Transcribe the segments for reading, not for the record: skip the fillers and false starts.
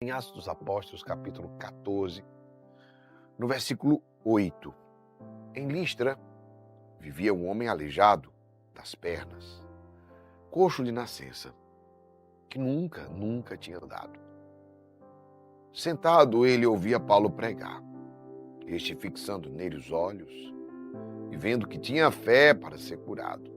em Atos dos Apóstolos, capítulo 14, no versículo 8. Em Listra, vivia um homem aleijado das pernas, coxo de nascença, que nunca tinha andado. Sentado, ele ouvia Paulo pregar. Este, fixando nele os olhos e vendo que tinha fé para ser curado,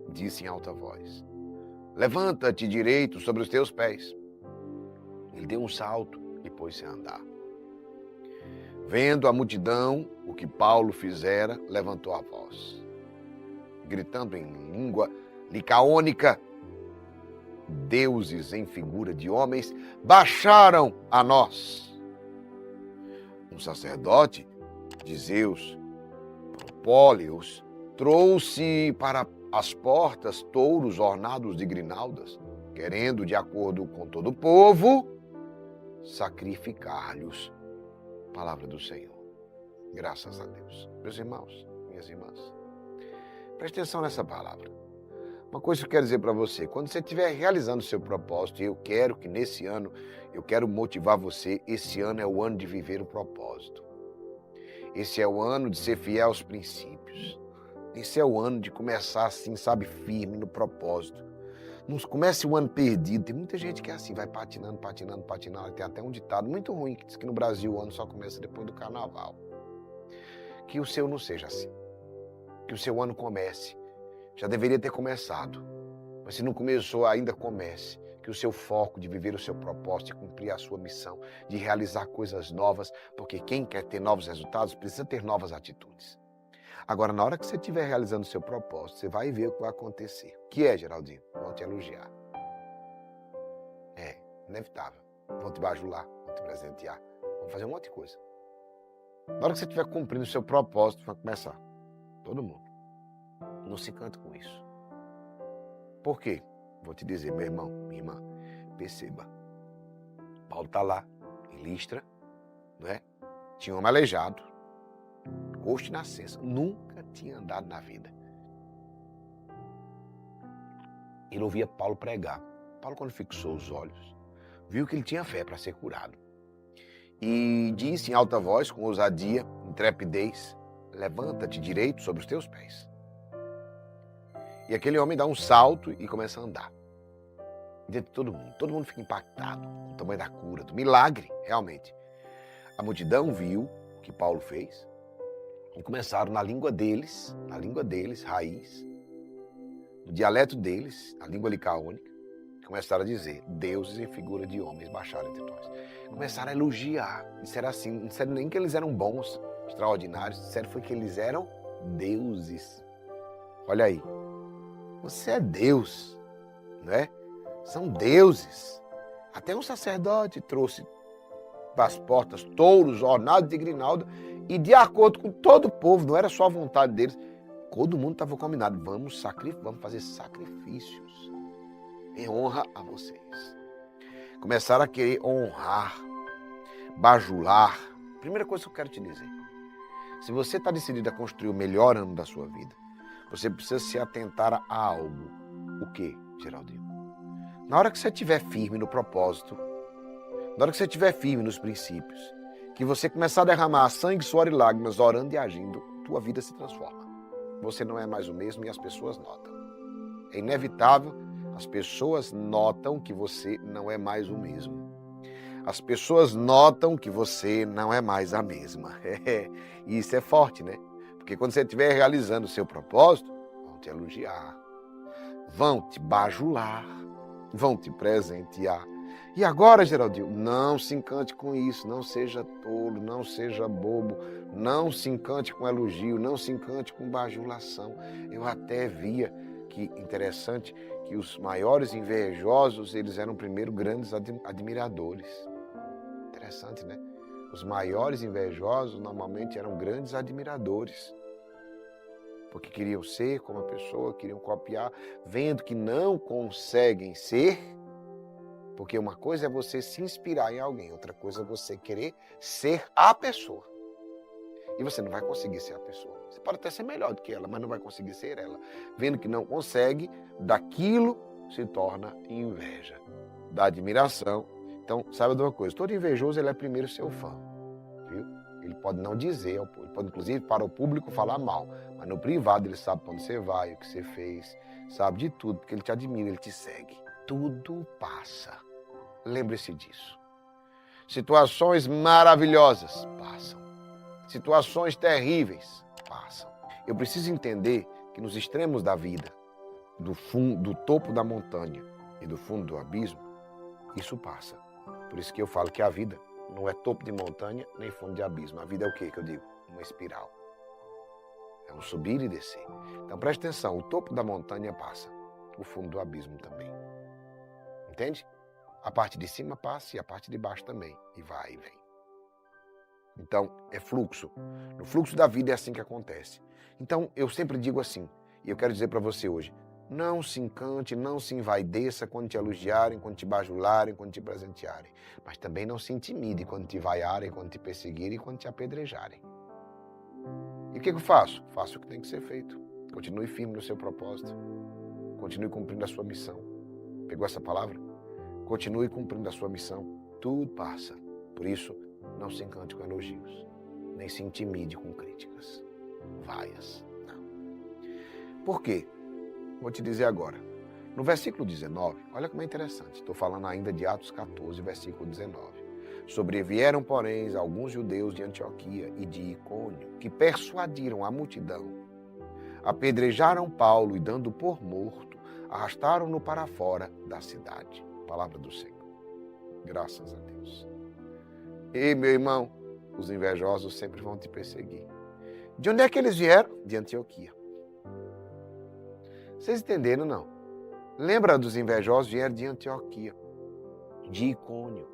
disse em alta voz: levanta-te direito sobre os teus pés. Ele deu um salto e pôs-se a andar. Vendo a multidão o que Paulo fizera, levantou a voz, gritando em língua licaônica: deuses em figura de homens baixaram a nós. Um sacerdote de Zeus, Propóleos, trouxe para as portas touros ornados de grinaldas, querendo, de acordo com todo o povo, sacrificar-lhes. Palavra do Senhor. Graças a Deus. Meus irmãos, minhas irmãs, preste atenção nessa palavra. Uma coisa que eu quero dizer para você: quando você estiver realizando o seu propósito, eu quero que nesse ano, eu quero motivar você, esse ano é o ano de viver o propósito. Esse é o ano de ser fiel aos princípios. Esse é o ano de começar assim, sabe, firme no propósito. Não comece o ano perdido. Tem muita gente que é assim, vai patinando. Tem até um ditado muito ruim que diz que no Brasil o ano só começa depois do carnaval. Que o seu não seja assim. Que o seu ano comece. Já deveria ter começado, mas se não começou, ainda comece. Que o seu foco de viver o seu propósito, de cumprir a sua missão, de realizar coisas novas, porque quem quer ter novos resultados precisa ter novas atitudes. Agora, na hora que você estiver realizando o seu propósito, você vai ver o que vai acontecer. O que é, Geraldinho? Vão te elogiar. É inevitável. Vão te bajular, vão te presentear, vão fazer um monte de coisa. Na hora que você estiver cumprindo o seu propósito, vai começar. Todo mundo. Não se encante com isso. Por quê? Vou te dizer, meu irmão, minha irmã, perceba. Paulo está lá, em Listra, não é? Tinha um homem aleijado, coxo de nascença, nunca tinha andado na vida. Ele ouvia Paulo pregar. Paulo, quando fixou os olhos, viu que ele tinha fé para ser curado. E disse em alta voz, com ousadia, intrepidez: levanta-te direito sobre os teus pés. E aquele homem dá um salto e começa a andar. Diante de todo mundo fica impactado com o tamanho da cura, do milagre, realmente. A multidão viu o que Paulo fez e começaram na língua deles, raiz, no dialeto deles, na língua licaônica, começaram a dizer: deuses em figura de homens baixaram entre nós. Começaram a elogiar, disseram assim, não disseram nem que eles eram bons, extraordinários, disseram foi que eles eram deuses. Olha aí. Você é Deus, não é? São deuses. Até um sacerdote trouxe para as portas touros ornados de grinalda e, de acordo com todo o povo, não era só a vontade deles, todo mundo estava combinado: vamos fazer sacrifícios em honra a vocês. Começaram a querer honrar, bajular. Primeira coisa que eu quero te dizer: se você está decidido a construir o melhor ano da sua vida, você precisa se atentar a algo. O quê, Geraldinho? Na hora que você estiver firme no propósito, na hora que você estiver firme nos princípios, que você começar a derramar sangue, suor e lágrimas, orando e agindo, tua vida se transforma. Você não é mais o mesmo e as pessoas notam. É inevitável, as pessoas notam que você não é mais o mesmo. As pessoas notam que você não é mais a mesma. E isso é forte, né? Porque quando você estiver realizando o seu propósito, vão te elogiar, vão te bajular, vão te presentear. E agora, Geraldinho, não se encante com isso, não seja tolo, não seja bobo, não se encante com elogio, não se encante com bajulação. Eu até via que, interessante, que os maiores invejosos, eles eram primeiro grandes admiradores. Interessante, né? Os maiores invejosos normalmente eram grandes admiradores. Porque queriam ser como a pessoa, queriam copiar, vendo que não conseguem ser. Porque uma coisa é você se inspirar em alguém, outra coisa é você querer ser a pessoa. E você não vai conseguir ser a pessoa. Você pode até ser melhor do que ela, mas não vai conseguir ser ela. Vendo que não consegue, daquilo se torna inveja. Da admiração Então, saiba de uma coisa, todo invejoso ele é primeiro seu fã, viu? Ele pode não dizer, ele pode inclusive para o público falar mal, mas no privado ele sabe para onde você vai, o que você fez, sabe de tudo, porque ele te admira, ele te segue. Tudo passa. Lembre-se disso. Situações maravilhosas passam. Situações terríveis passam. Eu preciso entender que nos extremos da vida, do topo da montanha e do fundo do abismo, isso passa. Por isso que eu falo que a vida não é topo de montanha nem fundo de abismo. A vida é o quê que eu digo? Uma espiral. É um subir e descer. Então preste atenção, o topo da montanha passa, o fundo do abismo também. Entende? A parte de cima passa e a parte de baixo também. E vai e vem. Então, é fluxo. No fluxo da vida é assim que acontece. Então, eu sempre digo assim, e eu quero dizer para você hoje, não se encante, não se envaideça quando te elogiarem, quando te bajularem, quando te presentearem. Mas também não se intimide quando te vaiarem, quando te perseguirem, quando te apedrejarem. E o que eu faço? Faço o que tem que ser feito. Continue firme no seu propósito. Continue cumprindo a sua missão. Pegou essa palavra? Continue cumprindo a sua missão. Tudo passa. Por isso, não se encante com elogios. Nem se intimide com críticas. Vaias. Não. Por quê? Vou te dizer agora. No versículo 19, olha como é interessante. Estou falando ainda de Atos 14, versículo 19. Sobrevieram, porém, alguns judeus de Antioquia e de Icônio, que persuadiram a multidão, apedrejaram Paulo e, dando por morto, arrastaram-no para fora da cidade. Palavra do Senhor. Graças a Deus. E, meu irmão, os invejosos sempre vão te perseguir. De onde é que eles vieram? De Antioquia. Vocês entenderam, não? Lembra dos invejosos? Vieram de Antioquia, de Icônio,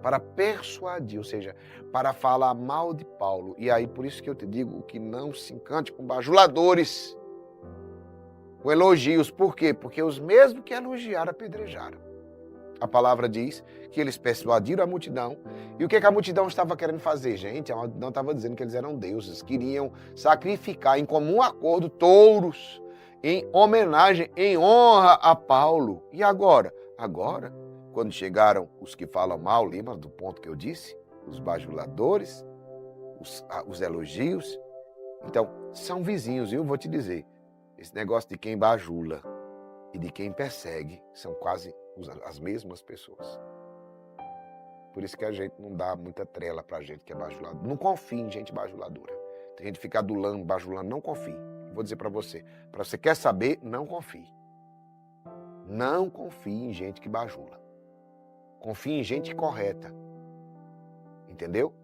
para persuadir, ou seja, para falar mal de Paulo. E aí, por isso que eu te digo que não se encante com bajuladores, com elogios. Por quê? Porque os mesmos que elogiaram, apedrejaram. A palavra diz que eles persuadiram a multidão. E o que a multidão estava querendo fazer? Gente, a multidão estava dizendo que eles eram deuses, queriam sacrificar em comum acordo touros, em homenagem, em honra a Paulo. E agora? Agora, quando chegaram os que falam mal, lembra do ponto que eu disse? Os bajuladores, os elogios. Então, são vizinhos, viu? Vou te dizer, esse negócio de quem bajula e de quem persegue são quase as mesmas pessoas. Por isso que a gente não dá muita trela pra gente que é bajulador. Não confie em gente bajuladora. Tem gente que fica adulando, bajulando, não confie. Vou dizer pra você quer saber, não confie. Não confie em gente que bajula. Confie em gente correta. Entendeu?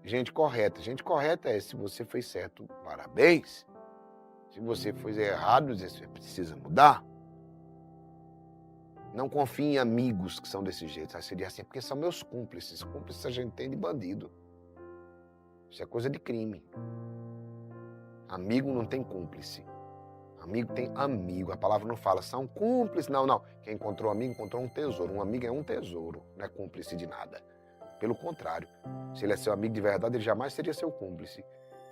Gente correta. Gente correta é, se você fez certo, parabéns. Se você fez errado, você precisa mudar. Não confie em amigos que são desse jeito. Seria assim, porque são meus cúmplices. Cúmplices a gente tem de bandido. Isso é coisa de crime. Amigo não tem cúmplice. Amigo tem amigo. A palavra não fala, são cúmplices. Não. Quem encontrou amigo, encontrou um tesouro. Um amigo é um tesouro, não é cúmplice de nada. Pelo contrário, se ele é seu amigo de verdade, ele jamais seria seu cúmplice.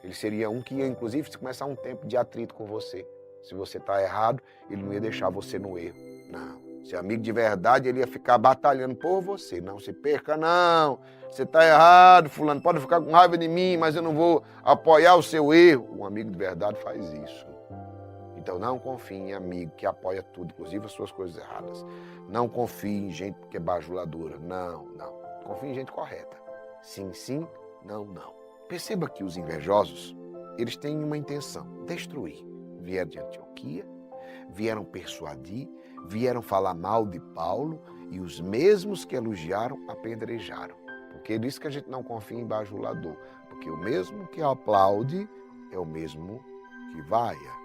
Ele seria um que ia, inclusive, se começar um tempo de atrito com você. Se você está errado, ele não ia deixar você no erro. Não. Se é amigo de verdade, ele ia ficar batalhando por você. Não se perca, não. Você está errado, fulano. Pode ficar com raiva de mim, mas eu não vou apoiar o seu erro. Um amigo de verdade faz isso. Então não confie em amigo que apoia tudo, inclusive as suas coisas erradas. Não confie em gente que é bajuladora. Não. Confie em gente correta. Sim, não. Perceba que os invejosos, eles têm uma intenção, destruir. Vieram de Antioquia, vieram persuadir, vieram falar mal de Paulo e os mesmos que elogiaram, apedrejaram. Porque é isso que a gente não confia em bajulador. Porque o mesmo que aplaude é o mesmo que vaia.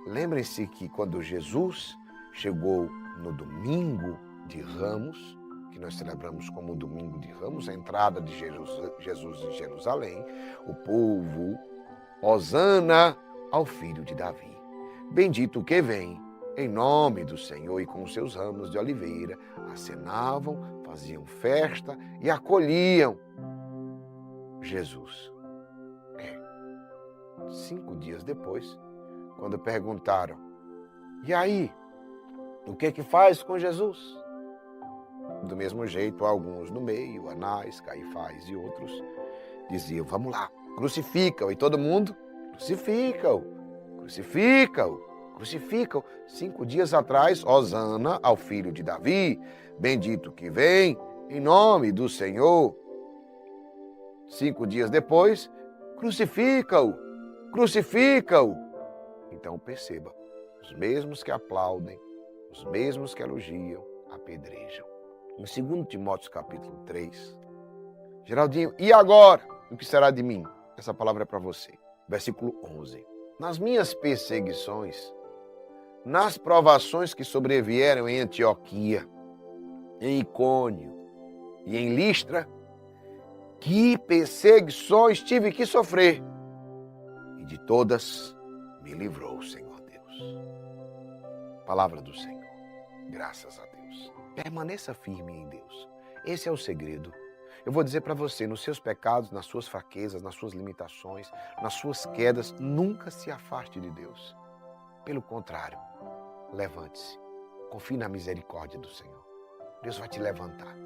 Lembrem-se que quando Jesus chegou no domingo de Ramos, que nós celebramos como domingo de Ramos, a entrada de Jesus em Jerusalém, o povo, hosana ao filho de Davi. Bendito o que vem, em nome do Senhor, e com seus ramos de oliveira, acenavam, faziam festa e acolhiam Jesus. 5 dias depois, quando perguntaram, e aí, o que faz com Jesus? Do mesmo jeito, alguns no meio, Anás, Caifás e outros, diziam, vamos lá, crucifica-o. E todo mundo, crucifica-o, crucifica-o, crucifica-o. 5 dias atrás, Hosana ao filho de Davi, bendito que vem, em nome do Senhor. 5 dias depois, crucifica-o, crucifica-o. Então perceba, os mesmos que aplaudem, os mesmos que elogiam, apedrejam. Em 2 Timóteo capítulo 3, Geraldinho, e agora? O que será de mim? Essa palavra é para você. Versículo 11. Nas minhas perseguições, nas provações que sobrevieram em Antioquia, em Icônio e em Listra, que perseguições tive que sofrer, e de todas me livrou o Senhor Deus. Palavra do Senhor. Graças a Deus. Permaneça firme em Deus. Esse é o segredo. Eu vou dizer para você, nos seus pecados, nas suas fraquezas, nas suas limitações, nas suas quedas, nunca se afaste de Deus. Pelo contrário, levante-se. Confie na misericórdia do Senhor. Deus vai te levantar.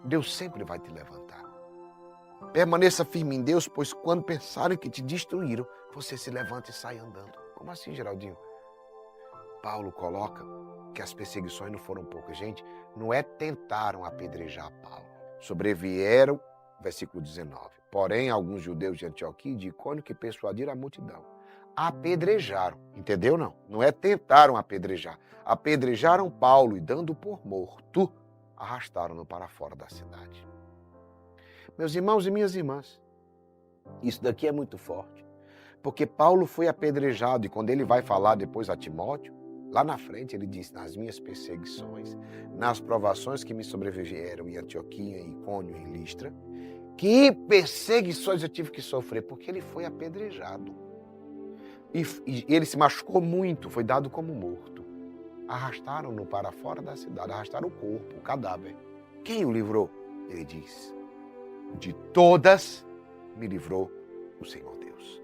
Deus sempre vai te levantar. Permaneça firme em Deus, pois quando pensarem que te destruíram, você se levanta e sai andando. Como assim, Geraldinho? Paulo coloca que as perseguições não foram poucas. Gente, não é tentaram apedrejar Paulo. Sobrevieram, versículo 19. Porém, alguns judeus de Antioquia e de Icônio que persuadiram a multidão. Apedrejaram. Entendeu, não? Não é tentaram apedrejar. Apedrejaram Paulo e, dando por morto, arrastaram-no para fora da cidade. Meus irmãos e minhas irmãs, isso daqui é muito forte. Porque Paulo foi apedrejado e quando ele vai falar depois a Timóteo, lá na frente ele diz, nas minhas perseguições, nas provações que me sobrevieram em Antioquia, em Icônio, em Listra, que perseguições eu tive que sofrer, porque ele foi apedrejado. E ele se machucou muito, foi dado como morto. Arrastaram-no para fora da cidade, arrastaram o corpo, o cadáver. Quem o livrou? Ele diz, de todas me livrou o Senhor Deus.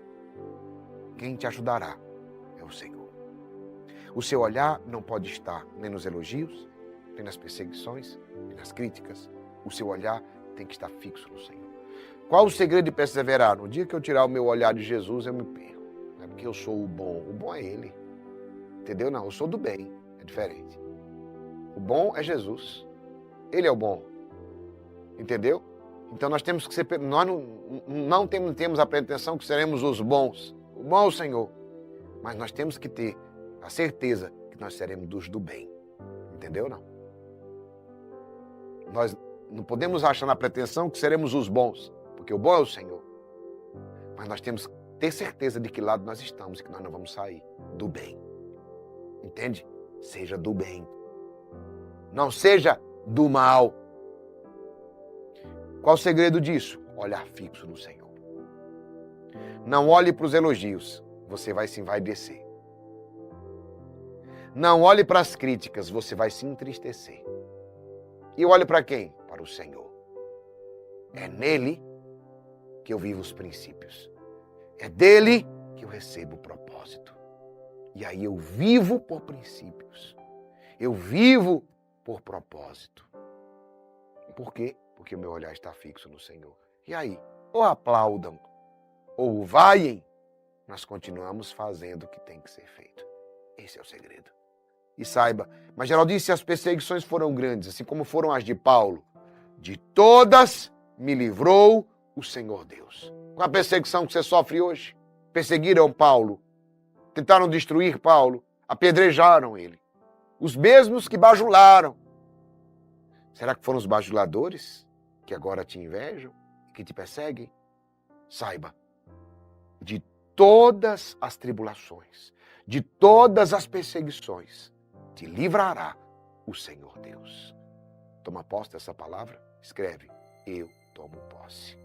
Quem te ajudará é o Senhor. O seu olhar não pode estar nem nos elogios, nem nas perseguições, nem nas críticas. O seu olhar tem que estar fixo no Senhor. Qual o segredo de perseverar? No dia que eu tirar o meu olhar de Jesus, eu me perco. Não é porque eu sou o bom é Ele. Entendeu? Não, eu sou do bem, é diferente. O bom é Jesus. Ele é o bom. Entendeu? Então nós temos que ser, nós não temos a pretensão que seremos os bons. O bom é o Senhor. Mas nós temos que ter a certeza que nós seremos dos do bem. Entendeu, não? Nós não podemos achar na pretensão que seremos os bons, porque o bom é o Senhor. Mas nós temos que ter certeza de que lado nós estamos e que nós não vamos sair do bem. Entende? Seja do bem. Não seja do mal. Qual o segredo disso? Olhar fixo no Senhor. Não olhe para os elogios, você vai se envaidecer. Não olhe para as críticas, você vai se entristecer. E olhe para quem? Para o Senhor. É nele que eu vivo os princípios. É dele que eu recebo o propósito. E aí eu vivo por princípios. Eu vivo por propósito. Por quê? Porque o meu olhar está fixo no Senhor. E aí, ou aplaudam, ou vaiem, nós continuamos fazendo o que tem que ser feito. Esse é o segredo. E saiba, mas Geraldinho, se as perseguições foram grandes, assim como foram as de Paulo, de todas me livrou o Senhor Deus. Qual a perseguição que você sofre hoje? Perseguiram Paulo, tentaram destruir Paulo, apedrejaram ele. Os mesmos que bajularam. Será que foram os bajuladores que agora te invejam, que te perseguem? Saiba, de todas as tribulações, de todas as perseguições, te livrará o Senhor Deus. Toma posse dessa palavra? Escreve, eu tomo posse.